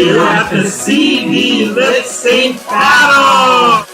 you at the CV Lip Sync Battle!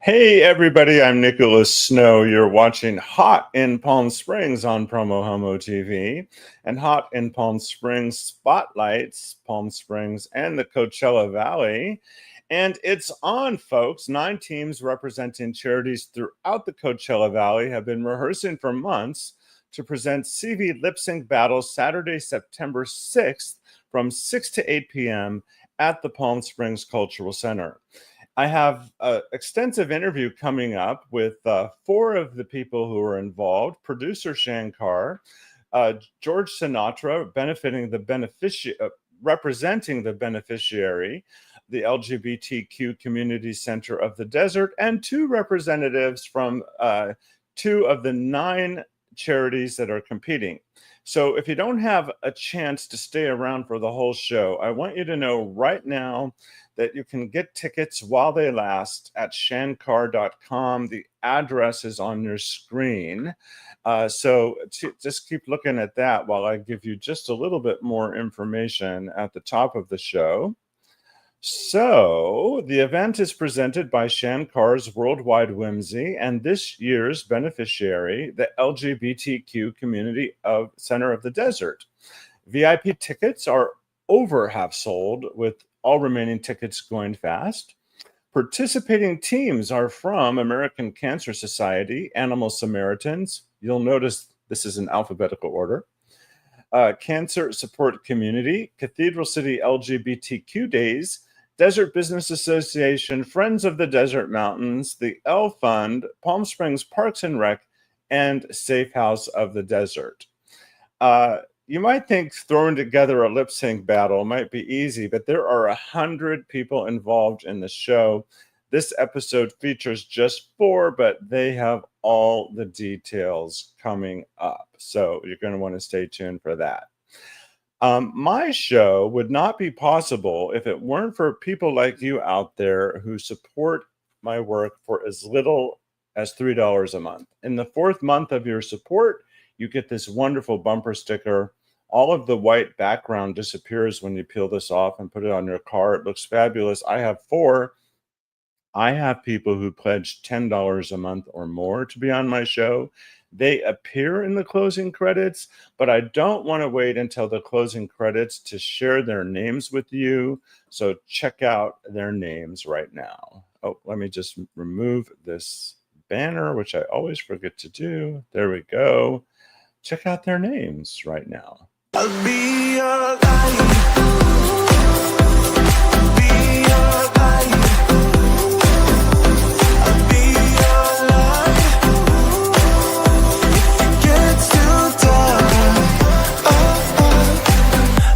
Hey everybody, I'm Nicholas Snow. You're watching Hot in Palm Springs on PromoHomo.TV, and Hot in Palm Springs spotlights Palm Springs and the Coachella Valley. And it's on, folks. 9 teams representing charities throughout the Coachella Valley have been rehearsing for months to present CV Lip Sync Battles Saturday, September 6th from 6 to 8 p.m. at the Palm Springs Cultural Center. I have an extensive interview coming up with 4 of the people who are involved: producer Shankar, George Sinatra, representing the beneficiary, the LGBTQ Community Center of the Desert, and 2 representatives from 2 of the 9 charities that are competing. So if you don't have a chance to stay around for the whole show, I want you to know right now that you can get tickets while they last at shankar.com. The address is on your screen. So just keep looking at that while I give you just a little bit more information at the top of the show. So the event is presented by Shankar's Worldwide Whimsy and this year's beneficiary, the LGBTQ Community Center of the Desert. VIP tickets are over half sold, with all remaining tickets going fast. Participating teams are from American Cancer Society, Animal Samaritans. You'll notice this is in alphabetical order. Cancer Support Community, Cathedral City LGBTQ Days, Desert Business Association, Friends of the Desert Mountains, the L Fund, Palm Springs Parks and Rec, and Safe House of the Desert. You might think throwing together a lip sync battle might be easy, but there are 100 people involved in the show. This episode features just 4, but they have all the details coming up. So you're going to want to stay tuned for that. My show would not be possible if it weren't for people like you out there who support my work for as little as $3 a month. In the 4th month of your support, you get this wonderful bumper sticker. All of the white background disappears when you peel this off and put it on your car. It looks fabulous. I have 4. I have people who pledge $10 a month or more to be on my show. They appear in the closing credits, but I don't want to wait until the closing credits to share their names with you. So check out their names right now. Oh, let me just remove this banner, which I always forget to do. There we go. Check out their names right now. I'll be your light. Be your light. I'll be your light. If it gets too dark,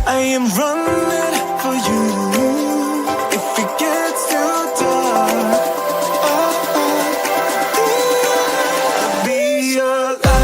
I am running for you. If it gets too dark, I'll be your light.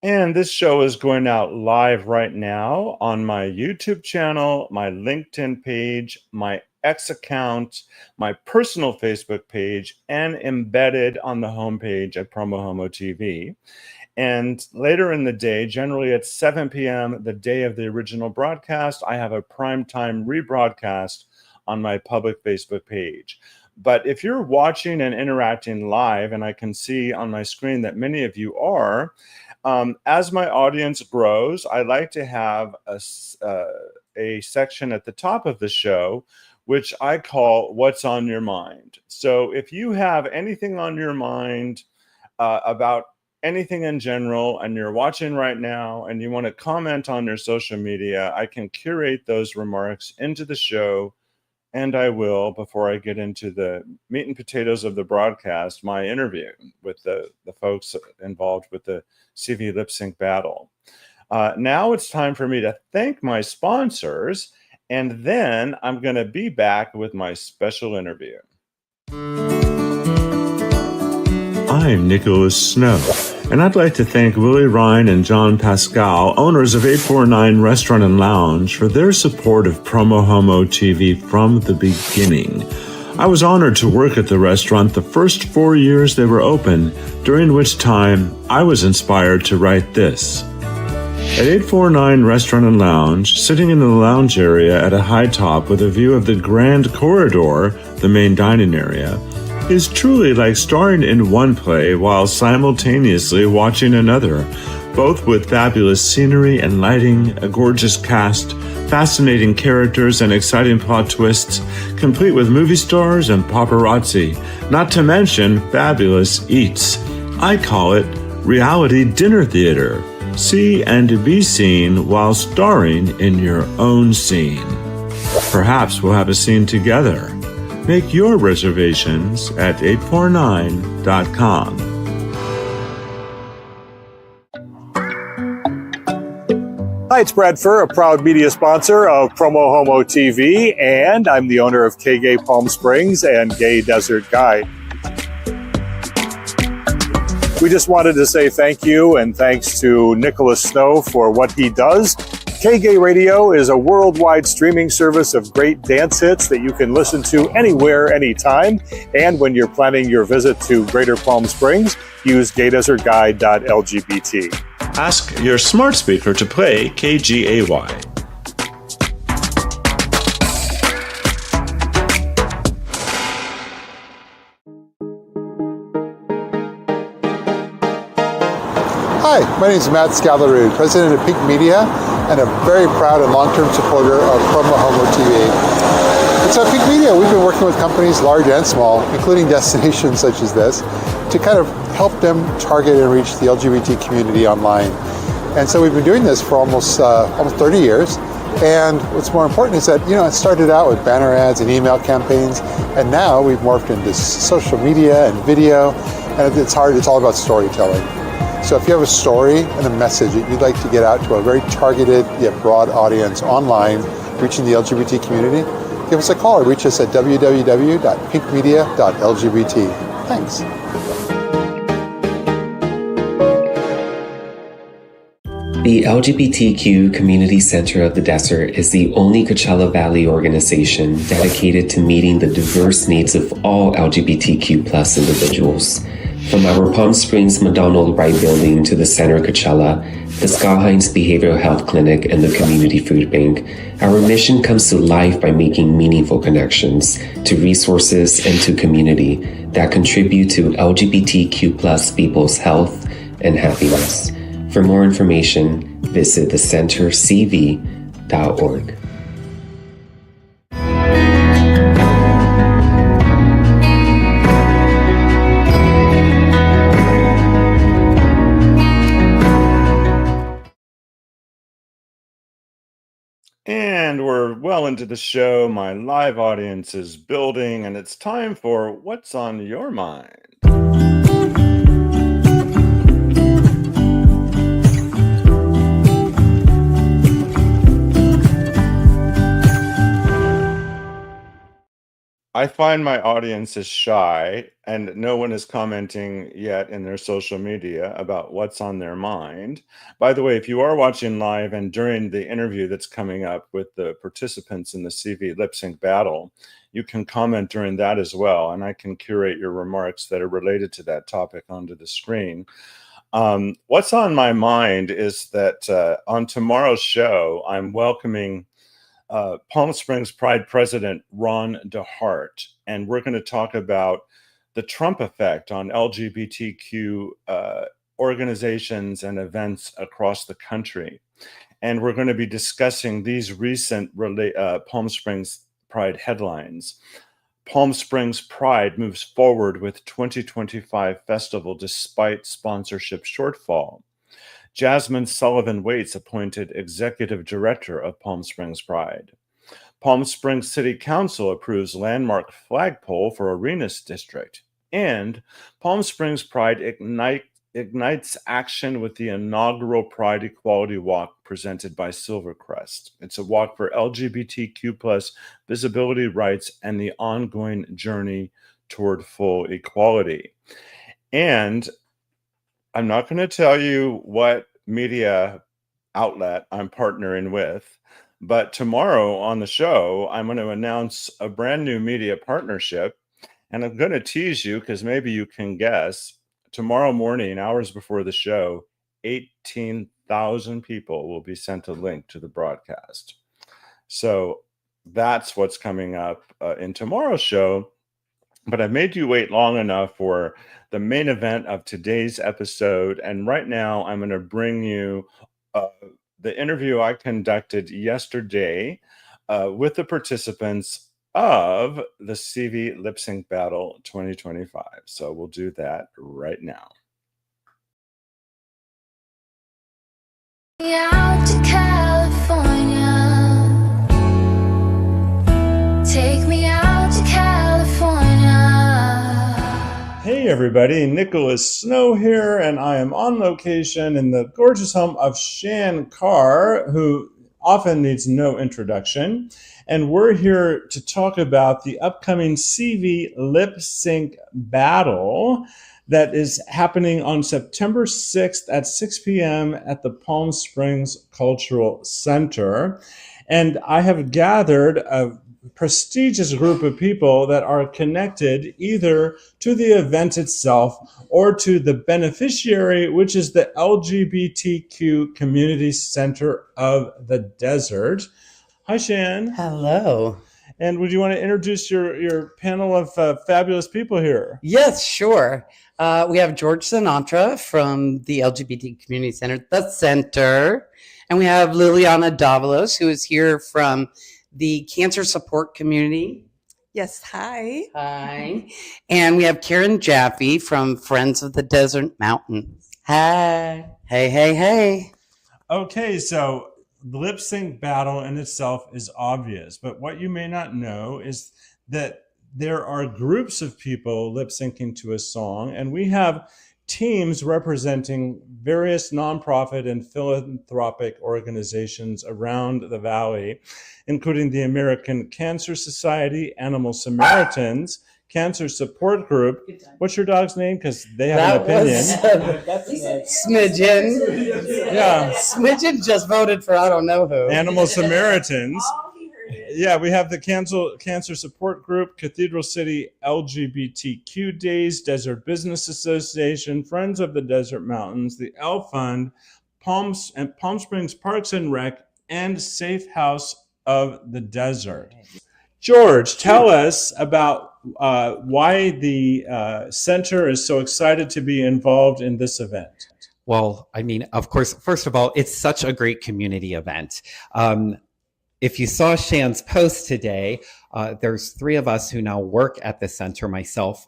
And this show is going out live right now on my YouTube channel, my LinkedIn page, my X account, my personal Facebook page, and embedded on the homepage at PromoHomo.TV. And later in the day, generally at 7 p.m., the day of the original broadcast, I have a primetime rebroadcast on my public Facebook page. But if you're watching and interacting live, and I can see on my screen that many of you are, as my audience grows, I like to have a section at the top of the show, which I call What's on Your Mind. So if you have anything on your mind about anything in general, and you're watching right now and you want to comment on your social media, I can curate those remarks into the show. And I will, before I get into the meat and potatoes of the broadcast, my interview with the folks involved with the CV lip sync battle. Now it's time for me to thank my sponsors, and then I'm going to be back with my special interview. I'm Nicholas Snow, and I'd like to thank Willie Ryan and John Pascal, owners of 849 Restaurant and Lounge, for their support of PromoHomo.TV from the beginning. I was honored to work at the restaurant the first 4 years they were open, during which time I was inspired to write this. At 849 Restaurant and Lounge, sitting in the lounge area at a high top with a view of the grand corridor, the main dining area, is truly like starring in one play while simultaneously watching another, both with fabulous scenery and lighting, a gorgeous cast, fascinating characters, and exciting plot twists, complete with movie stars and paparazzi, not to mention fabulous eats. I call it reality dinner theater. See and be seen while starring in your own scene. Perhaps we'll have a scene together. Make your reservations at 849.com. Hi, it's Brad Furr, a proud media sponsor of PromoHomo.TV, and I'm the owner of K-Gay Palm Springs and Gay Desert Guide. We just wanted to say thank you, and thanks to Nicholas Snow for what he does. K-Gay Radio is a worldwide streaming service of great dance hits that you can listen to anywhere, anytime. And when you're planning your visit to Greater Palm Springs, use gaydesertguide.lgbt. Ask your smart speaker to play KGAY. Hi, my name is Matt Scalarude, president of Pink Media, and a very proud and long-term supporter of PromoHomo.TV. So at Pink Media, we've been working with companies large and small, including destinations such as this, to kind of help them target and reach the LGBT community online. And so we've been doing this for almost 30 years. And what's more important is that, it started out with banner ads and email campaigns, and now we've morphed into social media and video, and it's all about storytelling. So if you have a story and a message that you'd like to get out to a very targeted yet broad audience online, reaching the LGBT community, give us a call or reach us at www.pinkmedia.lgbt. Thanks. The LGBTQ Community Center of the Desert is the only Coachella Valley organization dedicated to meeting the diverse needs of all LGBTQ+ individuals. From our Palm Springs McDonald Wright Building to the Center Coachella, the Scott Hines Behavioral Health Clinic, and the Community Food Bank, our mission comes to life by making meaningful connections to resources and to community that contribute to LGBTQ+ people's health and happiness. For more information, visit thecentercv.org. And we're well into the show. My live audience is building, and it's time for What's on Your Mind? I find my audience is shy, and no one is commenting yet in their social media about what's on their mind. By the way, if you are watching live and during the interview that's coming up with the participants in the CV lip sync battle, you can comment during that as well, and I can curate your remarks that are related to that topic onto the screen. What's on my mind is that on tomorrow's show, I'm welcoming Palm Springs Pride President Ron DeHart, and we're going to talk about the Trump effect on LGBTQ organizations and events across the country. And we're going to be discussing these recent Palm Springs Pride headlines. Palm Springs Pride moves forward with 2025 festival despite sponsorship shortfall. Jasmine Sullivan Waits appointed executive director of Palm Springs Pride. Palm Springs City Council approves landmark flagpole for Arenas District. And Palm Springs Pride ignites action with the inaugural Pride Equality Walk presented by Silvercrest. It's a walk for LGBTQ plus visibility rights and the ongoing journey toward full equality. And I'm not going to tell you what media outlet I'm partnering with, but tomorrow on the show, I'm going to announce a brand new media partnership. And I'm going to tease you because maybe you can guess. Tomorrow morning, hours before the show, 18,000 people will be sent a link to the broadcast. So that's what's coming up in tomorrow's show. But I've made you wait long enough for the main event of today's episode. And right now, I'm going to bring you the interview I conducted yesterday with the participants of the CV Lip Sync Battle 2025. So we'll do that right now. Out to California. Take me out to California. Hey everybody, Nicholas Snow here, and I am on location in the gorgeous home of Shan Carr, who often needs no introduction. And we're here to talk about the upcoming CV Lip Sync Battle that is happening on September 6th at 6 p.m. at the Palm Springs Cultural Center. And I have gathered a prestigious group of people that are connected either to the event itself or to the beneficiary, which is the LGBTQ Community Center of the Desert. Hi, Shan. Hello. And would you want to introduce your panel of fabulous people here? Yes, sure. We have George Sinatra from the LGBT Community Center, the Center. And we have Liliana Davalos, who is here from the Cancer Support Community. Yes, hi. Hi. And we have Karen Jaffe from Friends of the Desert Mountain. Hi. Hey, hey, hey. Okay, so the lip sync battle in itself is obvious, but what you may not know is that there are groups of people lip syncing to a song, and we have teams representing various nonprofit and philanthropic organizations around the valley, including the American Cancer Society, Animal Samaritans, Cancer Support Group. What's your dog's name? Because they have an opinion. Smidgen. Yeah. Smidgen just voted for I don't know who. Animal Samaritans. Yeah, we have the Cancer Support Group, Cathedral City LGBTQ Days, Desert Business Association, Friends of the Desert Mountains, the L Fund, Palm Springs Parks and Rec, and Safe House of the Desert. George, tell us about why the center is so excited to be involved in this event. Well, I mean, of course, first of all, it's such a great community event. If you saw Shan's post today, there's three of us who now work at the center, myself,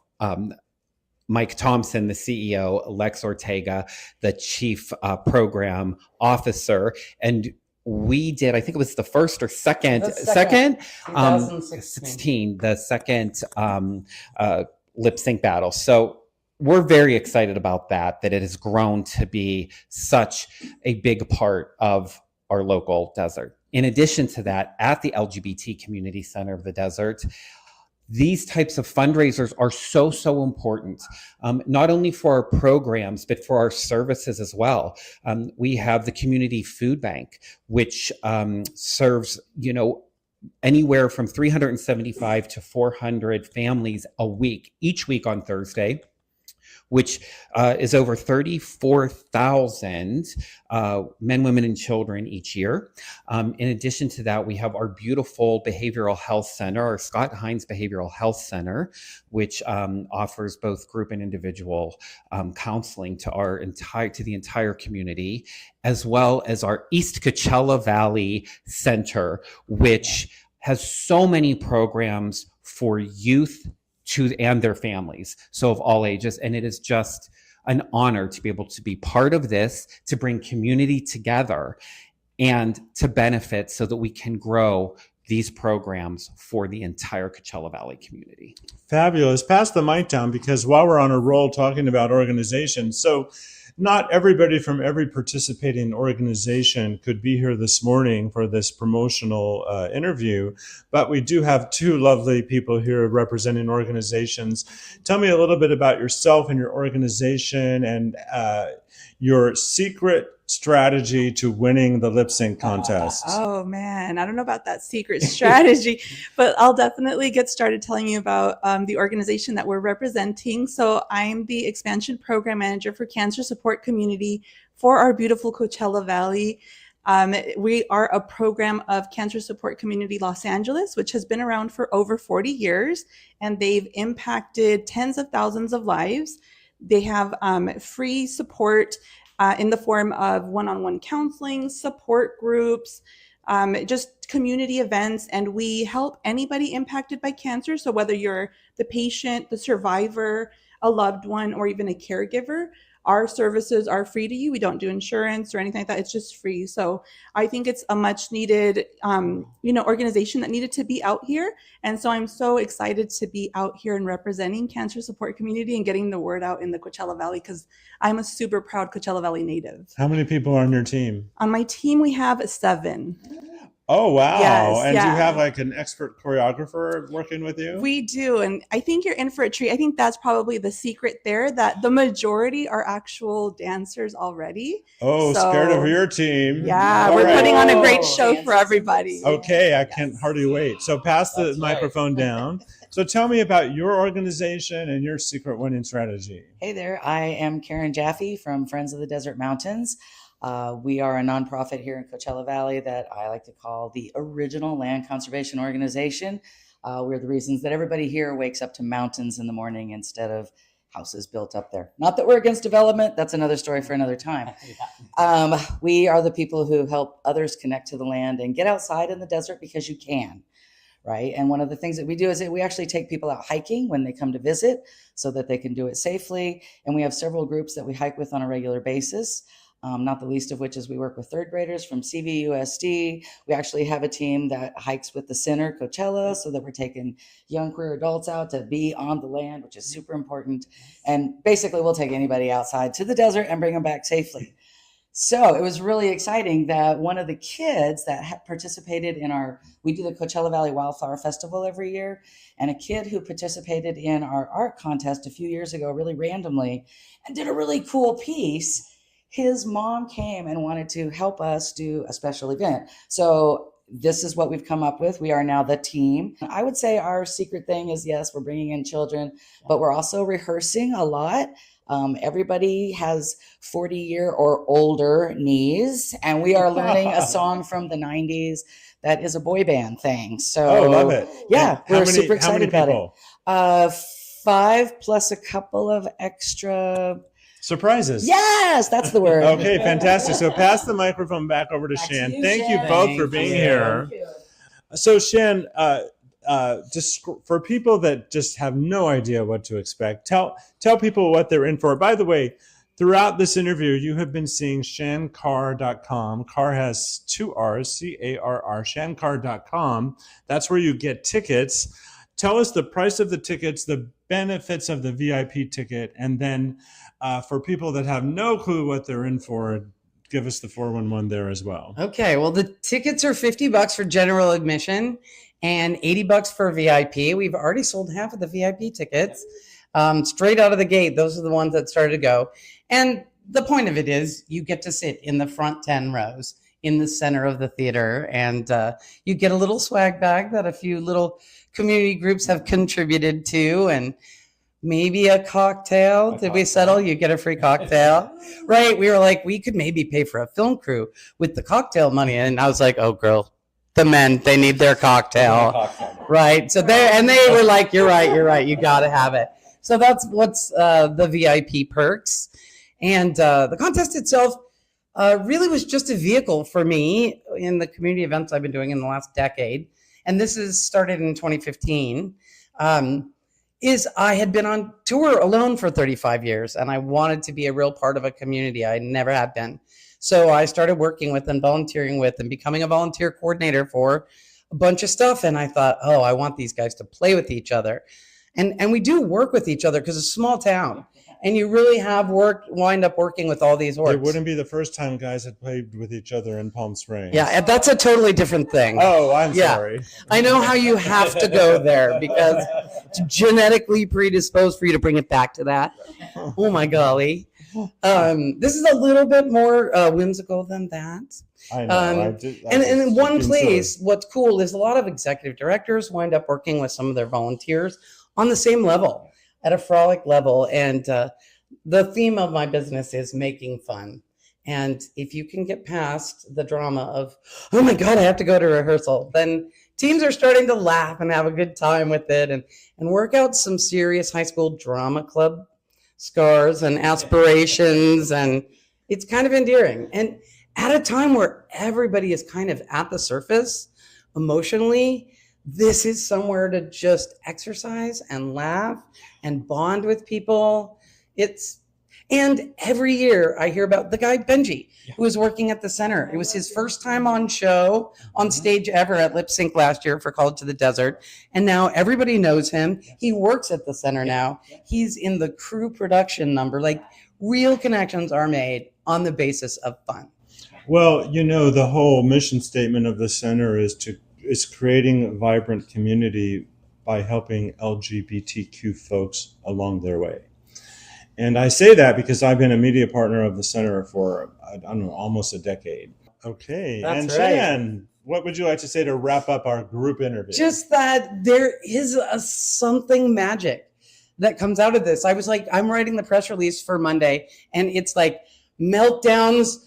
Mike Thompson, the CEO, Lex Ortega, the chief program officer, and we did, I think it was the first or second 2016, the second lip sync battle. So we're very excited about that it has grown to be such a big part of our local desert. In addition to that, at the LGBT Community Center of the Desert, these types of fundraisers are so important, not only for our programs, but for our services as well. We have the Community Food Bank, which serves, anywhere from 375 to 400 families a week, each week on Thursday. which is over 34,000 men, women, and children each year. In addition to that, we have our beautiful behavioral health center, our Scott Hines Behavioral Health Center, which offers both group and individual counseling to the entire community, as well as our East Coachella Valley Center, which has so many programs for youth and their families, so of all ages. And it is just an honor to be able to be part of this, to bring community together and to benefit so that we can grow these programs for the entire Coachella Valley community. Fabulous. Pass the mic down, because while we're on a roll talking about organizations, so not everybody from every participating organization could be here this morning for this promotional interview, but we do have two lovely people here representing organizations. Tell me a little bit about yourself and your organization and your secret strategy to winning the lip sync contest. Oh man, I don't know about that secret strategy, but I'll definitely get started telling you about the organization that we're representing. So I'm the expansion program manager for Cancer Support Community for our beautiful Coachella Valley. We are a program of Cancer Support Community Los Angeles, which has been around for over 40 years, and they've impacted tens of thousands of lives. They have free support in the form of one-on-one counseling, support groups, just community events, and we help anybody impacted by cancer. So whether you're the patient, the survivor, a loved one, or even a caregiver, our services are free to you. We don't do insurance or anything like that. It's just free. So I think it's a much needed, organization that needed to be out here. And so I'm so excited to be out here and representing Cancer Support Community and getting the word out in the Coachella Valley, because I'm a super proud Coachella Valley native. How many people are on your team? On my team, we have 7. Oh, wow. Yes, and do you yeah. have like an expert choreographer working with you? We do. And I think you're in for a treat. I think that's probably the secret there, that the majority are actual dancers already. Oh, So, scared of your team. Yeah, All we're right. putting on a great show for everybody. Okay, I can't hardly wait. So pass the microphone down. So tell me about your organization and your secret winning strategy. Hey there, I am Karen Jaffe from Friends of the Desert Mountains. We are a nonprofit here in Coachella Valley that I like to call the original land conservation organization. We're the reasons that everybody here wakes up to mountains in the morning instead of houses built up there. Not that we're against development, that's another story for another time. We are the people who help others connect to the land and get outside in the desert because you can. Right. And one of the things that we do is that we actually take people out hiking when they come to visit so that they can do it safely. And we have several groups that we hike with on a regular basis. Not the least of which is we work with third graders from CVUSD. We actually have a team that hikes with the center, Coachella, so that we're taking young queer adults out to be on the land, which is super important. And basically, we'll take anybody outside to the desert and bring them back safely. So it was really exciting that one of the kids that participated in we do the Coachella Valley Wildflower Festival every year, and a kid who participated in our art contest a few years ago, really randomly, and did a really cool piece. His mom came and wanted to help us do a special event. So this is what we've come up with. We are now the team. I would say our secret thing is, yes, we're bringing in children, but we're also rehearsing a lot. Everybody has 40-year or older knees, and we are learning a song from the 90s that is a boy band thing. So, love it. Yeah, we're super excited about it. 5 plus a couple of extra surprises. Yes, that's the word. Okay, fantastic. So pass the microphone back over to Shan. Thank you both for being here. So Shan, just for people that just have no idea what to expect, tell people what they're in for. By the way, throughout this interview, you have been seeing shancarr.com. Carr has 2 R's, C-A-R-R, shancarr.com. That's where you get tickets. Tell us the price of the tickets, the benefits of the VIP ticket, and then for people that have no clue what they're in for, give us the 411 there as well. Okay, well, the tickets are $50 for general admission and $80 for VIP. We've already sold half of the VIP tickets straight out of the gate. Those are the ones that started to go. And the point of it is you get to sit in the front 10 rows in the center of the theater, and you get a little swag bag that a few little community groups have contributed to. And maybe a cocktail. Did we settle? You get a free cocktail, right? We were like, we could maybe pay for a film crew with the cocktail money. And I was like, oh, girl, the men, they need their cocktail, right? So they were like, you're right. You got to have it. So that's what's the VIP perks. And the contest itself really was just a vehicle for me in the community events I've been doing in the last decade. And this is started in 2015. Is I had been on tour alone for 35 years and I wanted to be a real part of a community. I never had been. So I started working with and volunteering with and becoming a volunteer coordinator for a bunch of stuff. And I thought, oh, I want these guys to play with each other. And we do work with each other because it's a small town. And you really have wind up working with all these orgs. It wouldn't be the first time guys had played with each other in Palm Springs. Yeah, and that's a totally different thing. Oh, I'm sorry. I know how you have to go there because it's genetically predisposed for you to bring it back to that. Oh my golly. This is a little bit more whimsical than that. I know. And in one place, what's cool is a lot of executive directors wind up working with some of their volunteers on the same level, at a frolic level. And the theme of my business is making fun. And if you can get past the drama of, oh my God, I have to go to rehearsal, then teams are starting to laugh and have a good time with it and work out some serious high school drama club scars and aspirations. And it's kind of endearing. And at a time where everybody is kind of at the surface emotionally, this is somewhere to just exercise and laugh and bond with people. And every year I hear about the guy Benji, who was working at the center. It was his first time on stage ever at Lip Sync last year for College to the Desert. And now everybody knows him. He works at the center now. He's in the crew production number. Like, real connections are made on the basis of fun. Well, the whole mission statement of the center is creating a vibrant community by helping LGBTQ folks along their way. And I say that because I've been a media partner of the center for, I don't know, almost a decade. Okay. That's and right. Jan, what would you like to say to wrap up our group interview? Just that there is something magic that comes out of this. I was like, I'm writing the press release for Monday, and it's like meltdowns,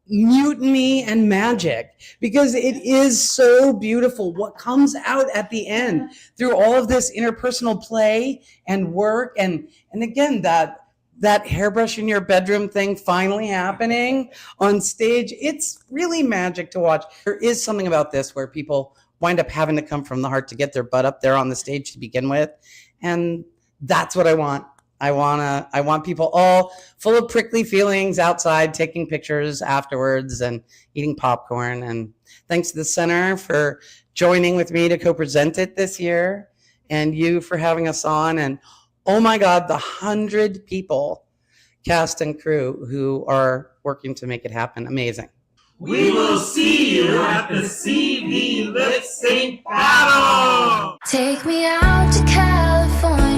mutiny, and magic, because it is so beautiful what comes out at the end through all of this interpersonal play and work, and again that hairbrush in your bedroom thing finally happening on stage. It's really magic to watch. There is something about this where people wind up having to come from the heart to get their butt up there on the stage to begin with, and that's what I want. I want people all full of prickly feelings outside, taking pictures afterwards and eating popcorn. And thanks to the center for joining with me to co-present it this year, and you for having us on. And oh my God, the 100 people, cast and crew, who are working to make it happen. Amazing. We will see you at the CV Lip Sync Battle. Take me out to California.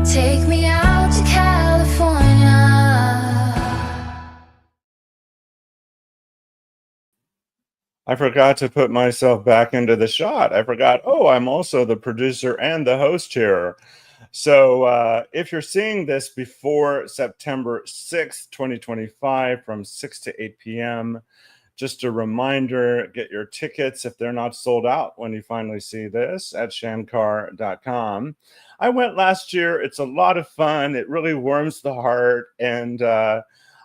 Take me out to California. I forgot to put myself back into the shot. I forgot, I'm also the producer and the host here. So if you're seeing this before September 6th, 2025, from 6 to 8 p.m., just a reminder, get your tickets if they're not sold out when you finally see this at shankar.com. I went last year. It's a lot of fun. It really warms the heart. And I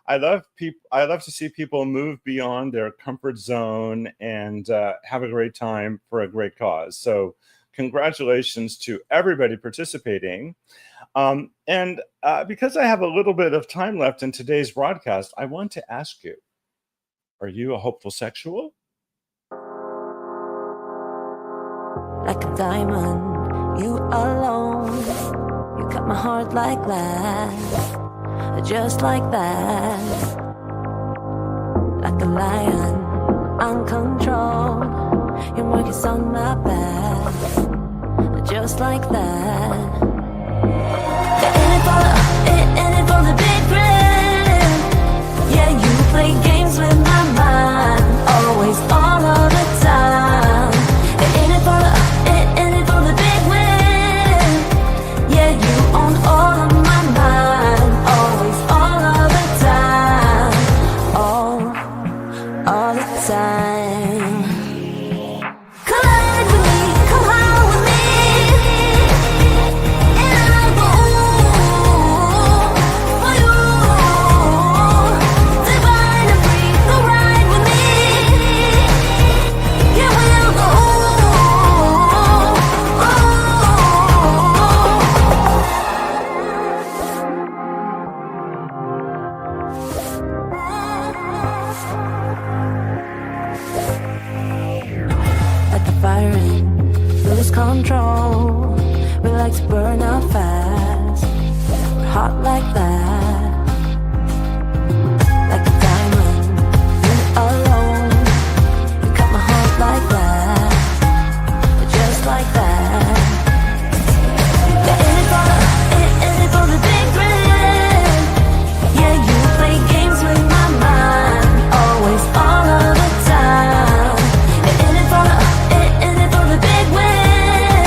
love to see people move beyond their comfort zone and have a great time for a great cause. So congratulations to everybody participating. And because I have a little bit of time left in today's broadcast, I want to ask you, are you a hopeful sexual? Like a diamond, you alone. You cut my heart like glass, just like that. Like a lion, uncontrolled. Your mark is on my back, just like that. In it for the big friend. Yeah, you play games with my mind, always, all of the time. In it for the big win. control. We like to burn up fast. We're hot like that. Like a diamond, you alone. You cut my heart like that. Just like that. Yeah, in it for the big thrill. Yeah, you play games with my mind. Always, all of the time. Yeah, in it for the big win.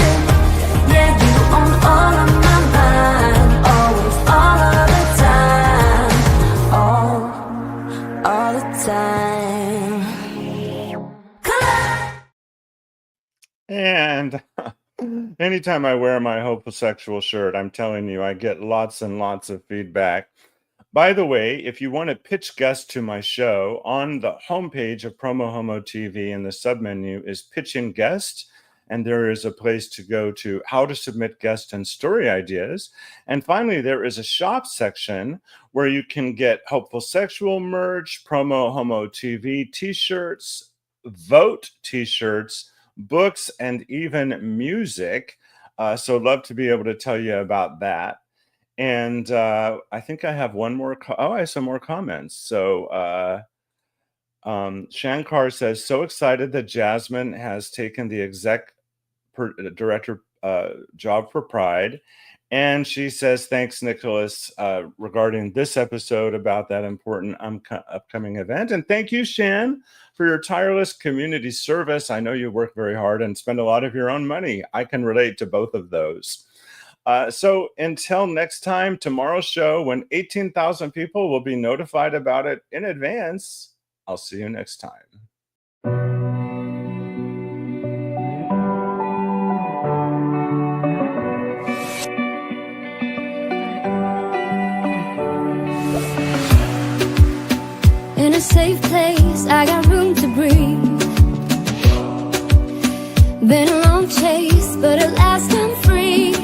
Yeah, you own all of my mind. Always, all of the time. All the time. And anytime I wear my homosexual shirt, I'm telling you, I get lots and lots of feedback. By the way, if you want to pitch guests to my show, on the homepage of PromoHomo.TV in the submenu is Pitching Guest, and there is a place to go to how to submit guest and story ideas. And finally, there is a shop section where you can get Hopeful Sexual merch, PromoHomo.TV t-shirts, Vote t-shirts, books, and even music. So love to be able to tell you about that. And I think I have one more. I have some more comments. So Shankar says, so excited that Jasmine has taken the director job for Pride. And she says, thanks, Nicholas, regarding this episode about that important upcoming event. And thank you, Shan, for your tireless community service. I know you work very hard and spend a lot of your own money. I can relate to both of those. So until next time, tomorrow's show, when 18,000 people will be notified about it in advance, I'll see you next time. In a safe place, I got room to breathe. Been a long chase, but at last I'm free.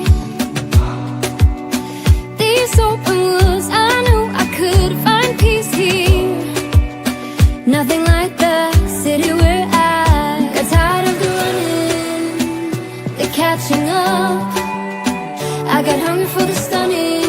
These open woods, I knew I could find peace here. Nothing like the city where I got tired of the running, the catching up. I got hungry for the stunning.